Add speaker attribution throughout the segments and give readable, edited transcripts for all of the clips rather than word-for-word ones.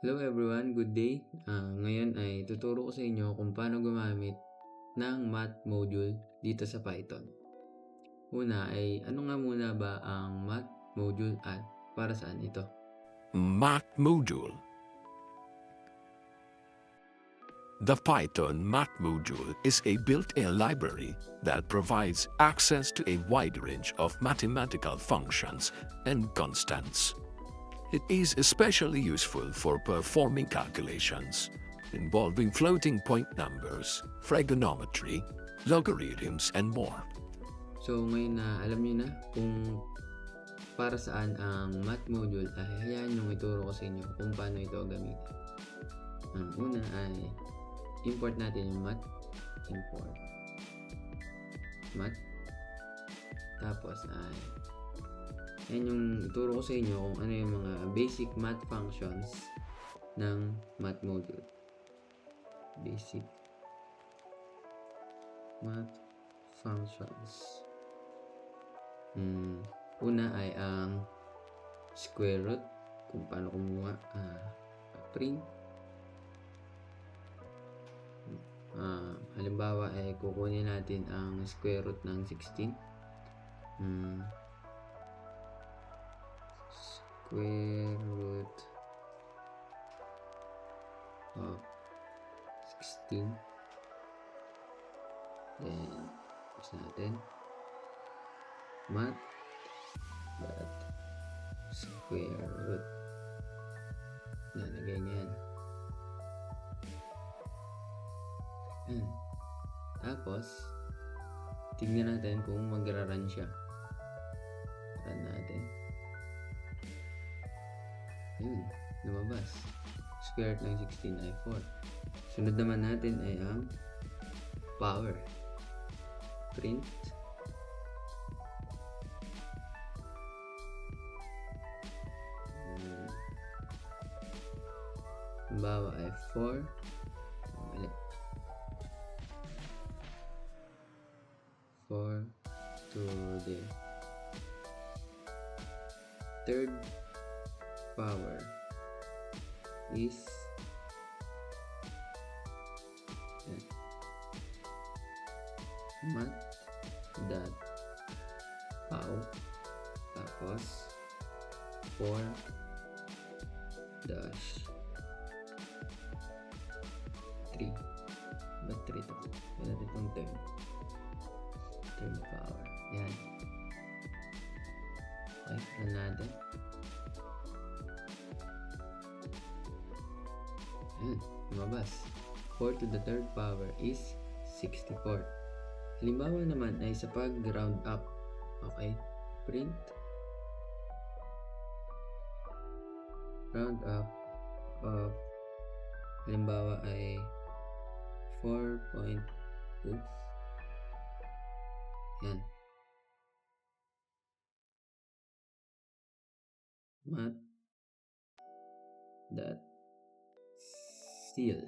Speaker 1: Hello everyone, good day. Ngayon ay tuturo ko sa inyo kung paano gumamit ng math module dito sa Python. Una ay ano nga muna ba ang math module at para saan ito?
Speaker 2: Math module. The Python math module is a built-in library that provides access to a wide range of mathematical functions and constants. It is especially useful for performing calculations involving floating point numbers, trigonometry, logarithms, and more.
Speaker 1: So ngayon na alam niyo na kung para saan ang math module ay hayaan niyong ituro ko sa inyo kung paano ito gamitin. Ang una ay import natin yung math. Import math. Tapos ay yan yung ituro ko sa inyo kung ano yung mga basic math functions ng math module. Basic math functions. Una ay ang square root, kung paano kumuha, print. Halimbawa ay kukunin natin ang square root ng 16. Square root of 16. Then gusto natin math dot square root. Nalagay niya yan. Tapos tignan natin kung magra-run siya. Run natin. Ayun, lumabas. Square root ng 16 ay 4. Sunod naman natin ay ang power. Print halimbawa ay 4 to the third power is math dot pow tapos 4 dash 3. Ba't 3 to? Yan natin itong third power. Yan. Okay, run natin. Yan, lumabas. 4 to the third power is 64. Halimbawa naman ay sa pag-round up. Okay, print round up of halimbawa ay 4.2. Yan. Math dot seal.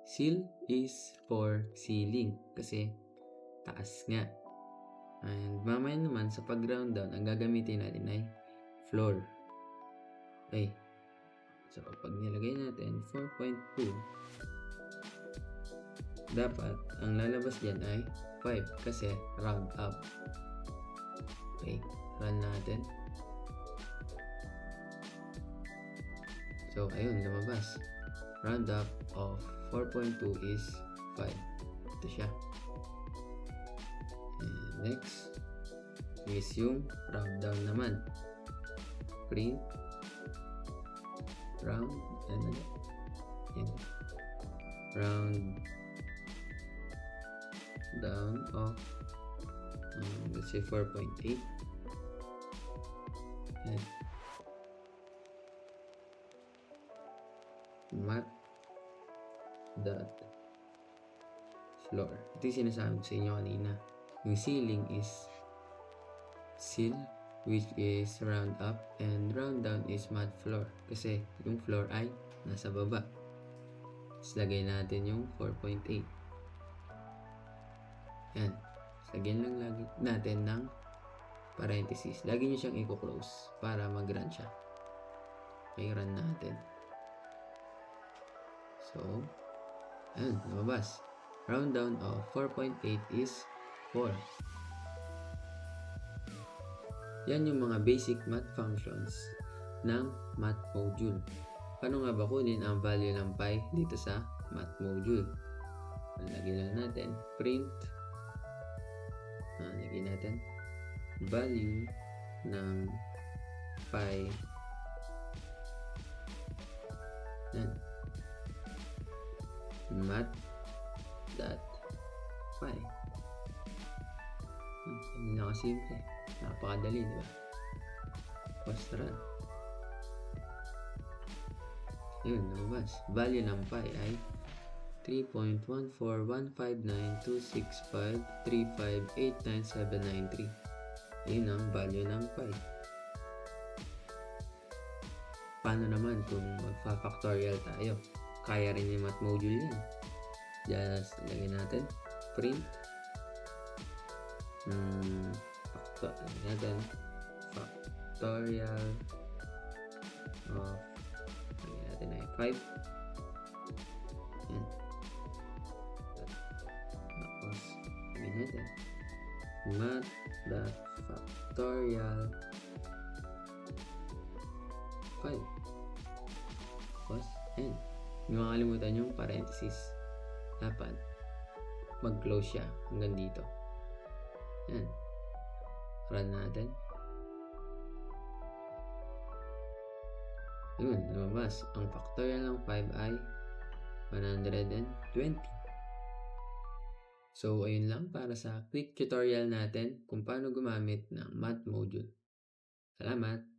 Speaker 1: Seal is for ceiling kasi taas nga. And mamaya naman sa pag-round down, ang gagamitin natin ay floor. Okay. So pag nilagay natin 4.2, dapat ang lalabas diyan ay 5 kasi round up. Okay, run natin. So ayun, lumabas. Round up of 4.2 is 5. Ito siya. And next is yung round down naman. Print round round down of let's say 4.8. and math dot floor. Ito yung sinasabi ko sa inyo kanina. Yung ceiling is seal, which is round up, and round down is math floor kasi yung floor ay nasa baba. Tapos lagay natin yung 4.8. Yan. Lagyan lang lagi natin ng parenthesis. Lagi nyo siyang i-close para mag-run siya. Okay, run natin. So, ayun, lumabas. Round down of 4.8 is 4. Yan yung mga basic math functions ng math module. Paano nga ba kunin ang value ng pi dito sa math module? Lagyan lang natin print. Lagyan natin value ng pi. Yan. Math.py. Hindi na kasimple. Napakadali, di ba? Post run. Yun, lumabas. Value ng pi ay 3.141592653589793. Yun ang value ng pi. Paano naman kung magfa-factorial tayo? Kaya rin yung math module yan. Just lagyan natin print factorial of lagyan natin ay 5. Yan. Tapos lagyan natin math.factorial 5. Tapos ayan, hindi makalimutan yung parenthesis. Dapat mag-close siya hanggang dito. Yan. Run natin. Yun, lumabas. Ang factorial ng 5 ay 120. So, ayun lang para sa quick tutorial natin kung paano gumamit ng math module. Salamat!